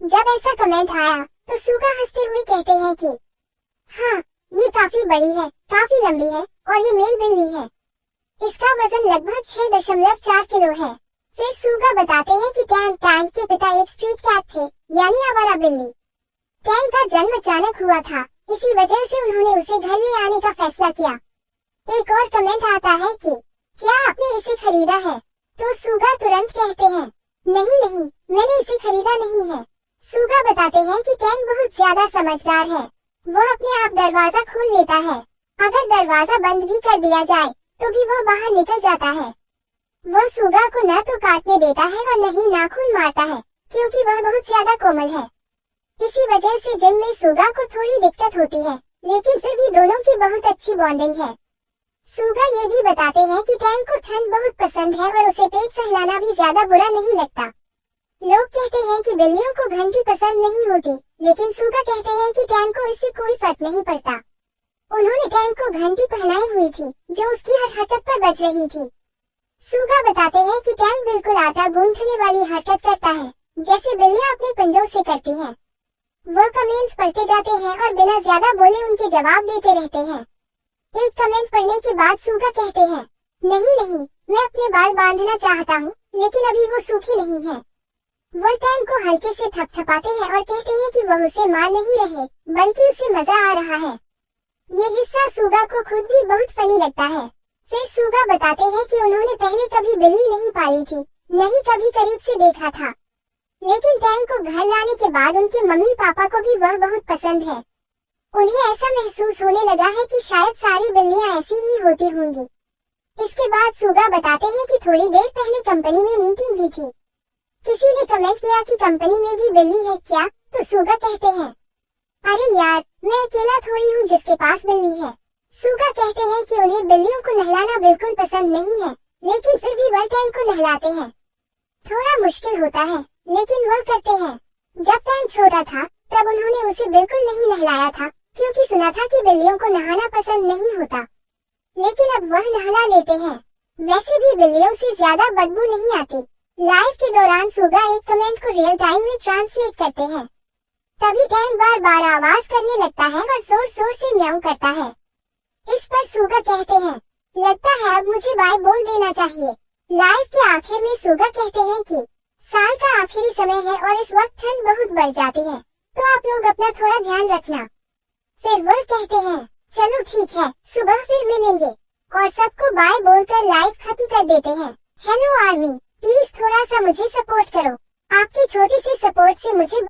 जब ऐसा कमेंट आया तो सुगा हंसते हुए कहते हैं कि हाँ, ये काफी बड़ी है, काफी लंबी है और ये मेल बिल्ली है। इसका वजन लगभग 6.4 किलो है। फिर सुगा बताते हैं कि टैंक के पिता एक स्ट्रीट कैट थे, यानी आवारा बिल्ली। टैंक का जन्म अचानक हुआ था, इसी वजह से उन्होंने उसे घर ले आने का फैसला किया। एक और कमेंट आता है कि क्या आपने इसे खरीदा है? तो सुगा तुरंत कहते हैं नहीं नहीं, मैंने इसे खरीदा नहीं है। सुगा बताते हैं कि टैंक बहुत ज्यादा समझदार है, वो अपने आप दरवाजा खोल लेता है। अगर दरवाजा बंद भी कर दिया जाए तो भी वो बाहर निकल जाता है। वो सुगा को न तो काटने देता है और न ही नाखून मारता है, क्योंकि वह बहुत ज्यादा कोमल है। इसी वजह से जिम में सुगा को थोड़ी दिक्कत होती है, लेकिन फिर भी दोनों की बहुत अच्छी बॉन्डिंग है। सुगा ये भी बताते हैं कि टैंक को ठंड बहुत पसंद है और उसे पेट सहलाना भी ज्यादा बुरा नहीं लगता। लोग कहते हैं कि बिल्लियों को घंटी पसंद नहीं होती, लेकिन सुगा कहते हैं कि टैंक को इससे कोई फर्क नहीं पड़ता। उन्होंने टैंक को घंटी पहनाई हुई थी, जो उसकी हर हरकत पर बज रही थी। सुगा बताते हैं कि टैंक बिल्कुल आटा गूंथने वाली हरकत करता है, जैसे बिल्लियां अपने पंजों से करती हैं। वो कमेंट्स पढ़ते जाते हैं और बिना ज्यादा बोले उनके जवाब देते रहते हैं। एक कमेंट पढ़ने के बाद सुगा कहते हैं नहीं नहीं, मैं अपने बाल बांधना चाहता हूँ, लेकिन अभी वो सूखी नहीं है। वो टैंक को हल्के से थपथपाते हैं और कहते हैं कि वह उसे मार नहीं रहे, बल्कि उसे मजा आ रहा है। ये हिस्सा सुगा को खुद भी बहुत फनी लगता है। फिर सुगा बताते हैं कि उन्होंने पहले कभी बिल्ली नहीं पाली थी, न ही कभी करीब से देखा था। लेकिन टैंक को घर लाने के बाद उनके मम्मी पापा को भी वह बहुत पसंद है। उन्हें ऐसा महसूस होने लगा है कि शायद सारी बिल्लियां ऐसी ही होती होंगी। इसके बाद सुगा बताते हैं कि थोड़ी देर पहले कंपनी में मीटिंग भी थी। किसी ने कमेंट किया कि कंपनी में भी बिल्ली है क्या? तो सुगा कहते हैं अरे यार, मैं अकेला थोड़ी हूँ जिसके पास बिल्ली है। सुगा कहते हैं कि उन्हें बिल्लियों को नहलाना बिल्कुल पसंद नहीं है, लेकिन फिर भी वह टैंक को नहलाते हैं। थोड़ा मुश्किल होता है, लेकिन वह करते हैं। जब टैंक छोटा था तब उन्होंने उसे बिल्कुल नहीं नहलाया था, क्योंकि सुना था कि बिल्लियों को नहाना पसंद नहीं होता। लेकिन अब वह नहला लेते हैं। वैसे भी बिल्लियों से ज्यादा बदबू नहीं आती। लाइव के दौरान सुगा एक कमेंट को रियल टाइम में ट्रांसलेट करते हैं। तभी टैंक बार बार आवाज करने लगता है और जोर जोर से म्याऊं करता है। इस पर सुगा कहते हैं लगता है अब मुझे बाय बोल देना चाहिए। लाइव के आखिर में सुगा कहते हैं कि साल का आखिरी समय है और इस वक्त ठंड बहुत बढ़ जाती है, तो आप लोग अपना थोड़ा ध्यान रखना। फिर वो कहते हैं चलो ठीक है, सुबह फिर मिलेंगे, और सबको बाय बोलकर लाइव खत्म कर देते हैं। हेलो आर्मी, प्लीज थोड़ा सा मुझे सपोर्ट करो। आपकी छोटी सी सपोर्ट से मुझे